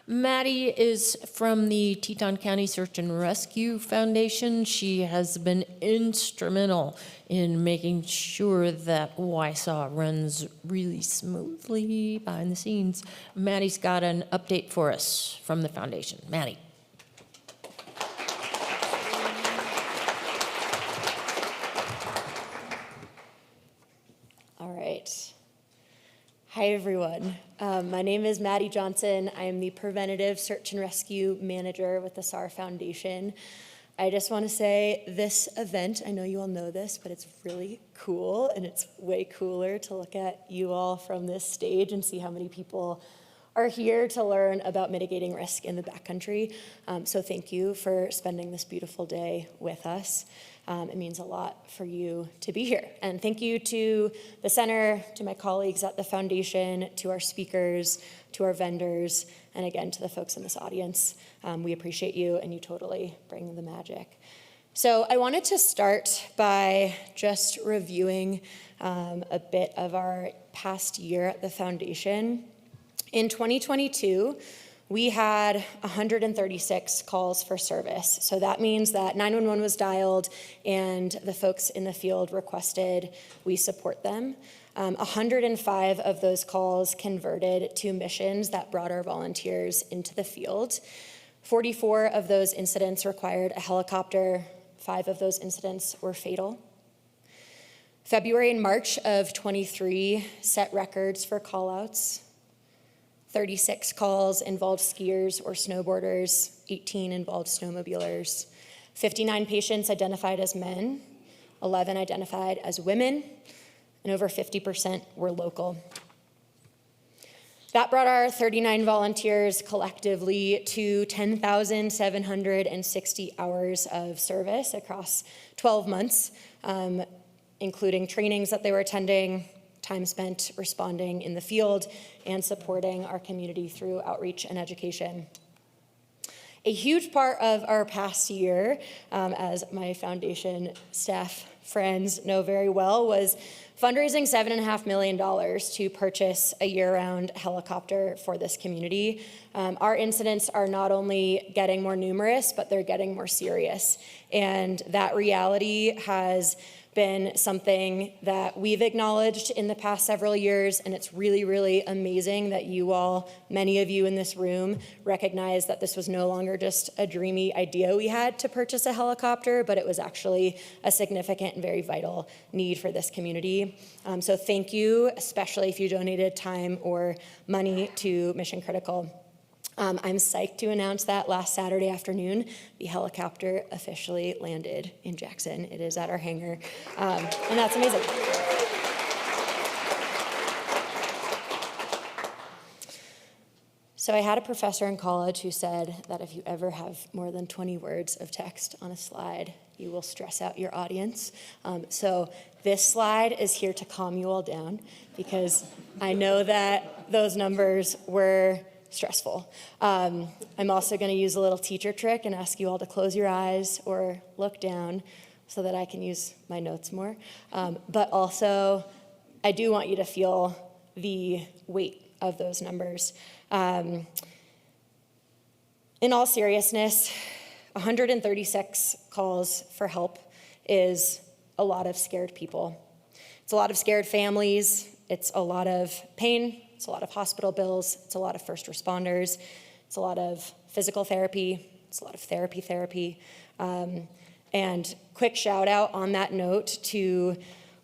Maddie is from the Teton County Search and Rescue Foundation. She has been instrumental in making sure that WYSAW runs really smoothly behind the scenes. Maddie's got an update for us from the foundation. Maddie. All right. Hi, everyone. My name is Maddie Johnson. I am the Preventative Search and Rescue Manager with the SAR Foundation. I just want to say this event, I know you all know this, but it's really cool, and it's way cooler to look at you all from this stage and see how many people are here to learn about mitigating risk in the backcountry. So thank you for spending this beautiful day with us. It means a lot for you to be here. And thank you to the center, to my colleagues at the foundation, to our speakers, to our vendors, and again, to the folks in this audience. We appreciate you, and you totally bring the magic. So I wanted to start by just reviewing a bit of our past year at the foundation. In 2022, we had 136 calls for service. So that means that 911 was dialed and the folks in the field requested we support them. 105 of those calls converted to missions that brought our volunteers into the field. 44 of those incidents required a helicopter. 5 of those incidents were fatal. February and March of 23 set records for callouts. 36 calls involved skiers or snowboarders, 18 involved snowmobilers, 59 patients identified as men, 11 identified as women, and over 50% were local. That brought our 39 volunteers collectively to 10,760 hours of service across 12 months, including trainings that they were attending, time spent responding in the field, and supporting our community through outreach and education. A huge part of our past year, as my foundation staff friends know very well, was fundraising $7.5 million to purchase a year-round helicopter for this community. Our incidents are not only getting more numerous, but they're getting more serious. And that reality has been something that we've acknowledged in the past several years, and it's really, really amazing that you all, many of you in this room, recognize that this was no longer just a dreamy idea we had to purchase a helicopter, but it was actually a significant and very vital need for this community. So thank you, especially if you donated time or money to Mission Critical. I'm psyched to announce that last Saturday afternoon, the helicopter officially landed in Jackson. It is at our hangar, and that's amazing. So I had a professor in college who said that if you ever have more than 20 words of text on a slide, you will stress out your audience. So this slide is here to calm you all down, because I know that those numbers were stressful. I'm also going to use a little teacher trick and ask you all to close your eyes or look down so that I can use my notes more. But also, I do want you to feel the weight of those numbers. In all seriousness, 136 calls for help is a lot of scared people. It's a lot of scared families. It's a lot of pain. It's a lot of hospital bills, it's a lot of first responders, it's a lot of physical therapy, it's a lot of therapy. And quick shout out on that note to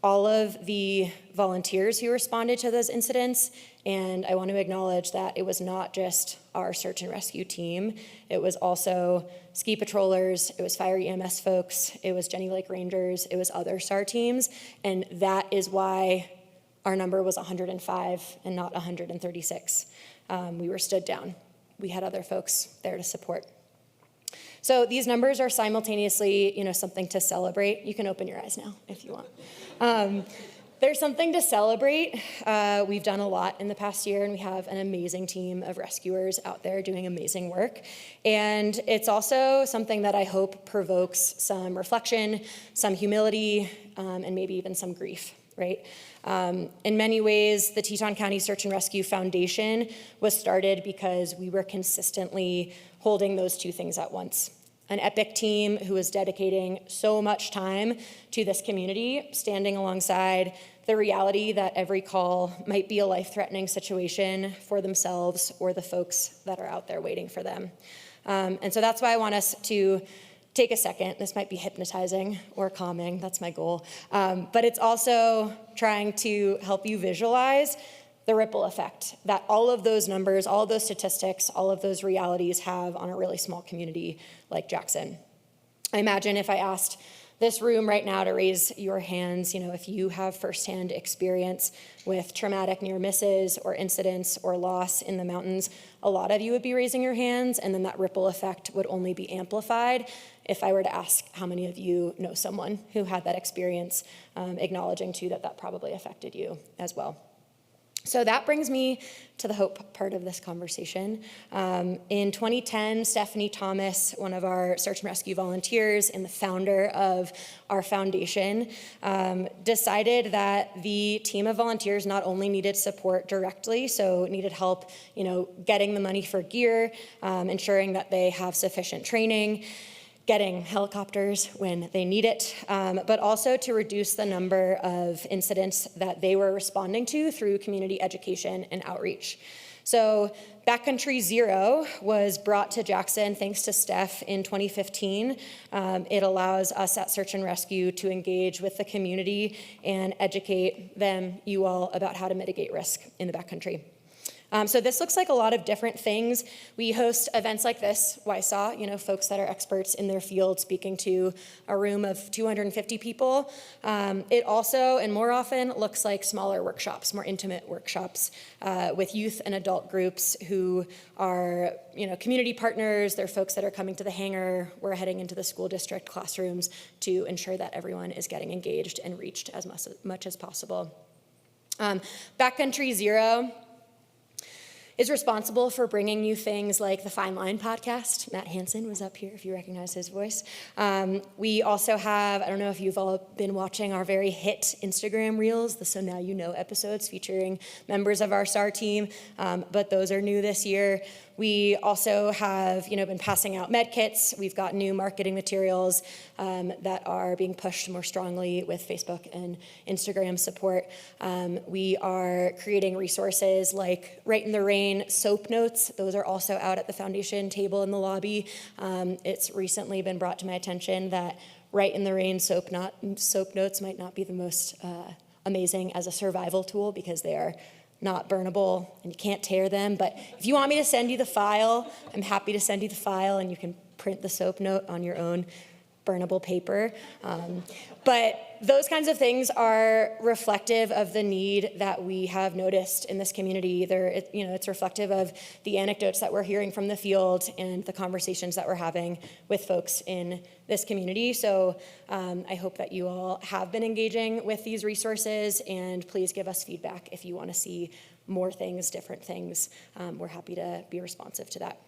all of the volunteers who responded to those incidents. And I want to acknowledge that it was not just our search and rescue team, it was also ski patrollers, it was fire EMS folks, it was Jenny Lake Rangers, it was other SAR teams, and that is why our number was 105 and not 136. We were stood down. We had other folks there to support. So these numbers are simultaneously, something to celebrate. You can open your eyes now if you want. There's something to celebrate. We've done a lot in the past year, and we have an amazing team of rescuers out there doing amazing work. And it's also something that I hope provokes some reflection, some humility, and maybe even some grief right? In many ways, the Teton County Search and Rescue Foundation was started because we were consistently holding those two things at once. An EPIC team who was dedicating so much time to this community, standing alongside the reality that every call might be a life-threatening situation for themselves or the folks that are out there waiting for them. And so that's why I want us to take a second. This might be hypnotizing or calming, that's my goal. But it's also trying to help you visualize the ripple effect that all of those numbers, all of those statistics, all of those realities have on a really small community like Jackson. I imagine if I asked this room right now to raise your hands, if you have firsthand experience with traumatic near misses or incidents or loss in the mountains, a lot of you would be raising your hands, and then that ripple effect would only be amplified if I were to ask how many of you know someone who had that experience, acknowledging too that probably affected you as well. So that brings me to the hope part of this conversation. In 2010, Stephanie Thomas, one of our search and rescue volunteers and the founder of our foundation, decided that the team of volunteers not only needed support directly, so needed help, getting the money for gear, ensuring that they have sufficient training, getting helicopters when they need it, but also to reduce the number of incidents that they were responding to through community education and outreach. So Backcountry Zero was brought to Jackson thanks to Steph in 2015. It allows us at Search and Rescue to engage with the community and educate them, you all, about how to mitigate risk in the backcountry. So this looks like a lot of different things. We host events like this, WYSAW, folks that are experts in their field speaking to a room of 250 people. It also, and more often, looks like smaller workshops, more intimate workshops with youth and adult groups who are, community partners. They're folks that are coming to the hangar. We're heading into the school district classrooms to ensure that everyone is getting engaged and reached as much as possible. Backcountry Zero is responsible for bringing you things like the Fine Line podcast. Matt Hansen was up here, if you recognize his voice. We also have, I don't know if you've all been watching our very hit Instagram reels, the So Now You Know episodes featuring members of our SAR team, but those are new this year. We also have, been passing out med kits. We've got new marketing materials that are being pushed more strongly with Facebook and Instagram support. We are creating resources like Right in the Rain soap notes. Those are also out at the foundation table in the lobby. It's recently been brought to my attention that Right in the Rain soap notes might not be the most amazing as a survival tool because they are not burnable and you can't tear them. But if you want me to send you the file, I'm happy to send you the file and you can print the soap note on your own burnable paper. But those kinds of things are reflective of the need that we have noticed in this community. It's reflective of the anecdotes that we're hearing from the field and the conversations that we're having with folks in this community. So I hope that you all have been engaging with these resources, and please give us feedback if you want to see more things, different things. We're happy to be responsive to that.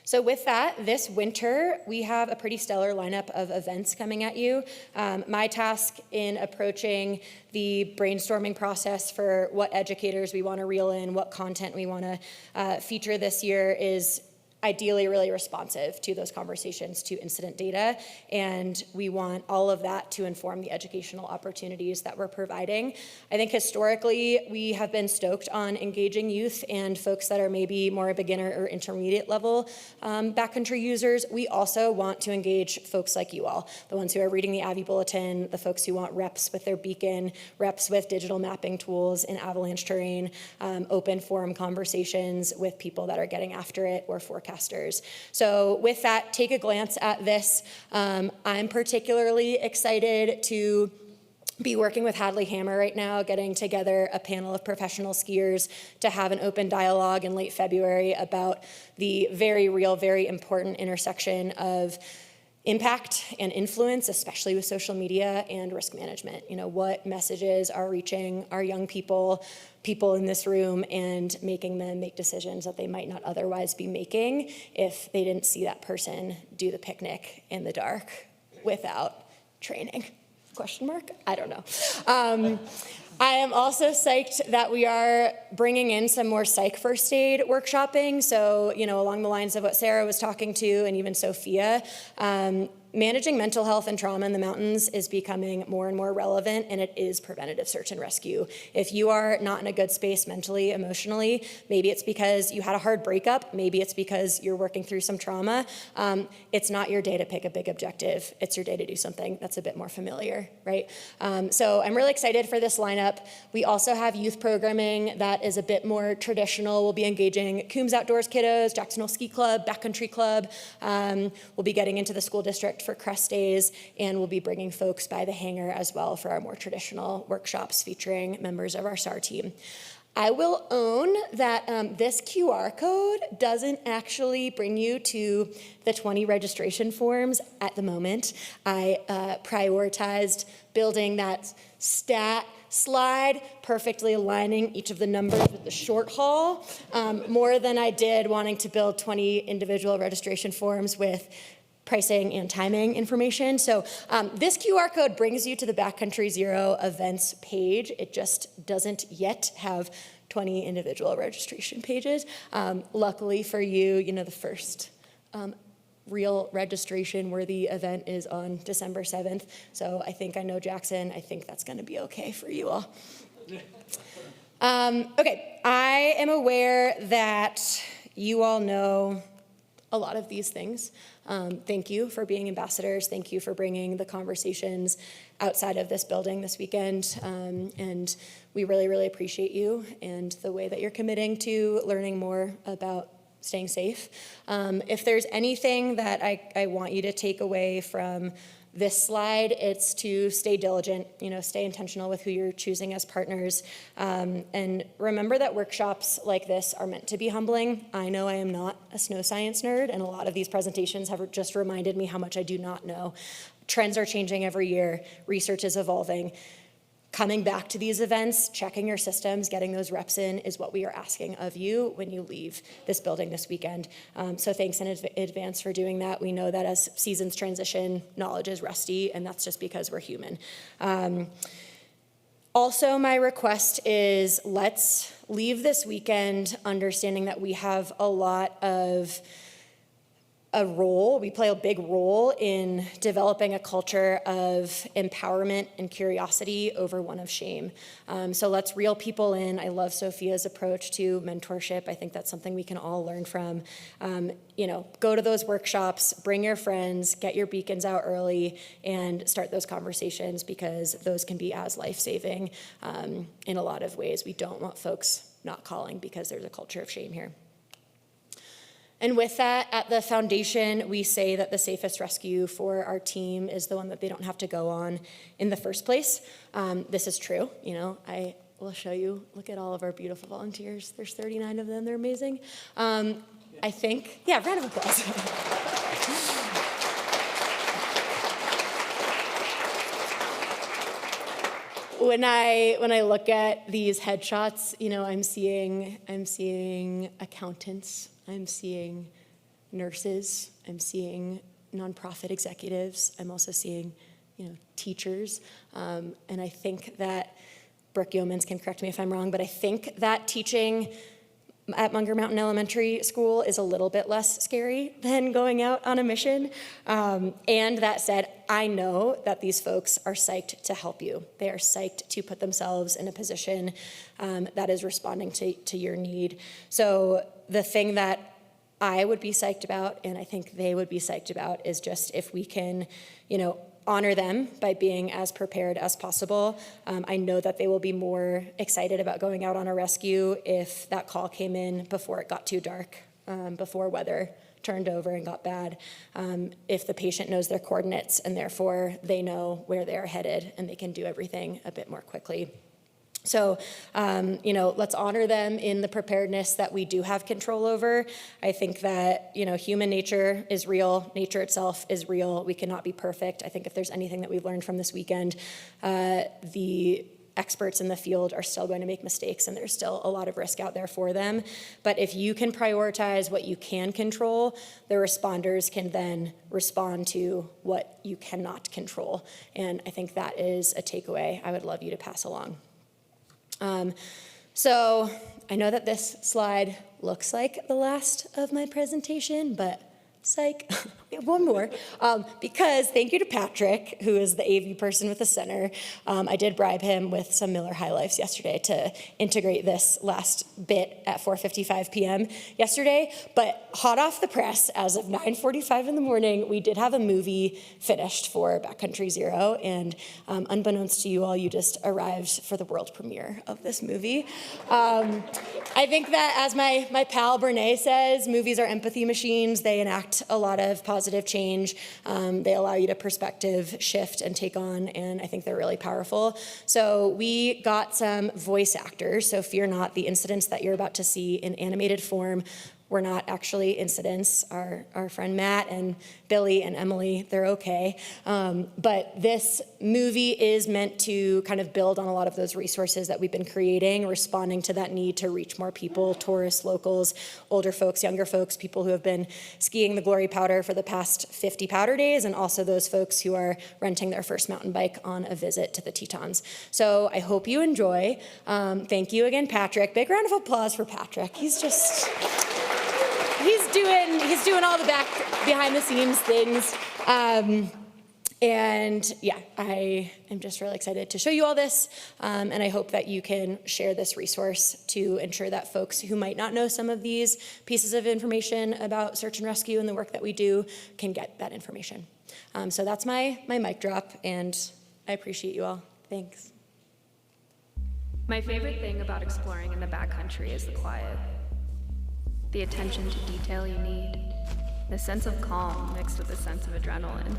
So with that, this winter, we have a pretty stellar lineup of events coming at you. My task in approaching the brainstorming process for what educators we want to reel in, what content we want to feature this year is ideally really responsive to those conversations, to incident data, and we want all of that to inform the educational opportunities that we're providing. I think historically we have been stoked on engaging youth and folks that are maybe more beginner or intermediate level backcountry users. We also want to engage folks like you all, the ones who are reading the Avy Bulletin, the folks who want reps with their beacon, reps with digital mapping tools in avalanche terrain, open forum conversations with people that are getting after it or forecasters. So with that, take a glance at this. I'm particularly excited to be working with Hadley Hammer right now, getting together a panel of professional skiers to have an open dialogue in late February about the very real, very important intersection of impact and influence, especially with social media and risk management. What messages are reaching our young people in this room and making them make decisions that they might not otherwise be making if they didn't see that person do the picnic in the dark without training. Question mark? I don't know. I am also psyched that we are bringing in some more psych first aid workshopping. So, along the lines of what Sarah was talking to and even Sophia, managing mental health and trauma in the mountains is becoming more and more relevant, and it is preventative search and rescue. If you are not in a good space mentally, emotionally, maybe it's because you had a hard breakup, maybe it's because you're working through some trauma, it's not your day to pick a big objective. It's your day to do something that's a bit more familiar, right? So I'm really excited for this lineup. We also have youth programming that is a bit more traditional. We'll be engaging Coombs Outdoors kiddos, Jackson Hole Ski Club, Backcountry Club. We'll be getting into the school district for Crest Days, and we'll be bringing folks by the hangar as well for our more traditional workshops featuring members of our SAR team. I will own that this QR code doesn't actually bring you to the 20 registration forms at the moment. I prioritized building that stat slide, perfectly aligning each of the numbers with the short haul, more than I did wanting to build 20 individual registration forms with pricing and timing information. So this QR code brings you to the Backcountry Zero events page. It just doesn't yet have 20 individual registration pages. Luckily for you, the first real registration worthy event is on December 7th. So I know Jackson. I think that's going to be okay for you all. Okay, I am aware that you all know a lot of these things. Thank you for being ambassadors. Thank you for bringing the conversations outside of this building this weekend. And we really, really appreciate you and the way that you're committing to learning more about staying safe. If there's anything that I want you to take away from this slide, it's to stay diligent, stay intentional with who you're choosing as partners. And remember that workshops like this are meant to be humbling. I know I am not a snow science nerd, and a lot of these presentations have just reminded me how much I do not know. Trends are changing every year. Research is evolving. Coming back to these events, checking your systems, getting those reps in is what we are asking of you when you leave this building this weekend. So thanks in advance for doing that. We know that as seasons transition, knowledge is rusty, and that's just because we're human. Also, my request is let's leave this weekend understanding that we have we play a big role in developing a culture of empowerment and curiosity over one of shame. So let's reel people in. I love Sophia's approach to mentorship. I think that's something we can all learn from. Go to those workshops, bring your friends, get your beacons out early, and start those conversations because those can be as life-saving in a lot of ways. We don't want folks not calling because there's a culture of shame here. And with that, at the foundation, we say that the safest rescue for our team is the one that they don't have to go on in the first place. This is true. I will show you. Look at all of our beautiful volunteers. There's 39 of them. They're amazing. Round of applause. When I look at these headshots, I'm seeing accountants. I'm seeing nurses, I'm seeing nonprofit executives, I'm also seeing, teachers, and I think that, Brooke Yeomans can correct me if I'm wrong, but I think that teaching at Munger Mountain Elementary School is a little bit less scary than going out on a mission. And that said, I know that these folks are psyched to help you. They are psyched to put themselves in a position that is responding to your need. So the thing that I would be psyched about, and I think they would be psyched about, is just if we can, honor them by being as prepared as possible. I know that they will be more excited about going out on a rescue if that call came in before it got too dark, before weather turned over and got bad, if the patient knows their coordinates and therefore they know where they're headed and they can do everything a bit more quickly. So, let's honor them in the preparedness that we do have control over. I think that, human nature is real. Nature itself is real. We cannot be perfect. I think if there's anything that we've learned from this weekend, the experts in the field are still going to make mistakes, and there's still a lot of risk out there for them. But if you can prioritize what you can control, the responders can then respond to what you cannot control. And I think that is a takeaway I would love you to pass along. So I know that this slide looks like the last of my presentation, but psych, we have one more. Because thank you to Patrick, who is the AV person with the center. I did bribe him with some Miller High Lifes yesterday to integrate this last bit at 4:55 p.m. yesterday. But hot off the press, as of 9:45 in the morning, we did have a movie finished for Backcountry Zero. And unbeknownst to you all, you just arrived for the world premiere of this movie. I think that, as my pal Brene says, movies are empathy machines. They enact a lot of positive change. They allow you to perspective shift and take on, and I think they're really powerful. So we got some voice actors, so fear not, the incidents that you're about to see in animated form were not actually incidents. Our friend Matt and Billy and Emily, they're okay. But this movie is meant to kind of build on a lot of those resources that we've been creating, responding to that need to reach more people, tourists, locals, older folks, younger folks, people who have been skiing the Glory Powder for the past 50 powder days, and also those folks who are renting their first mountain bike on a visit to the Tetons. So I hope you enjoy. Thank you again, Patrick. Big round of applause for Patrick. He's doing all the behind the scenes things. And yeah, I am just really excited to show you all this. And I hope that you can share this resource to ensure that folks who might not know some of these pieces of information about search and rescue and the work that we do can get that information. So that's my mic drop, and I appreciate you all. Thanks. My favorite thing about exploring in the backcountry is the quiet. The attention to detail you need, the sense of calm mixed with a sense of adrenaline.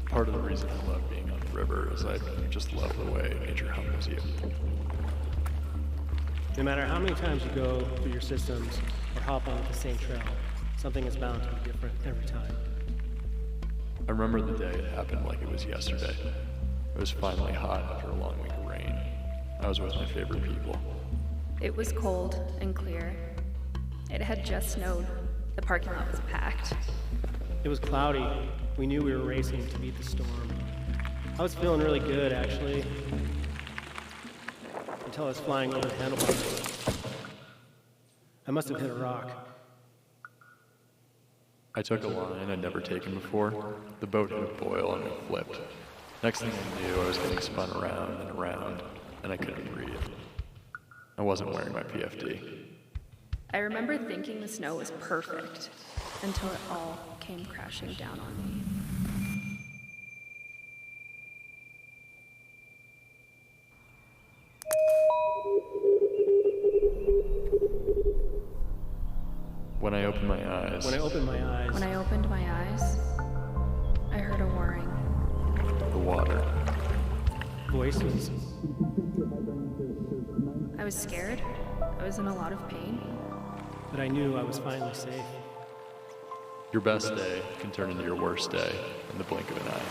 Part of the reason I love being on the river is I just love the way nature humbles you. No matter how many times you go through your systems or hop on the same trail, something is bound to be different every time. I remember the day it happened like it was yesterday. It was finally hot after a long week of rain. I was with my favorite people. It was cold and clear. It had just snowed. The parking lot was packed. It was cloudy. We knew we were racing to beat the storm. I was feeling really good, actually, until I was flying over the handlebars. I must have hit a rock. I took a line I'd never taken before. The boat hit a boil and it flipped. Next thing I knew, I was getting spun around and around, and I couldn't breathe. I wasn't wearing my PFD. I remember thinking the snow was perfect until it all came crashing down on me. When I opened my eyes, When I opened my eyes, I heard a whirring. the water. Voices. I was scared. I was in a lot of pain. But I knew I was finally safe. Your best day can turn into your worst day in the blink of an eye.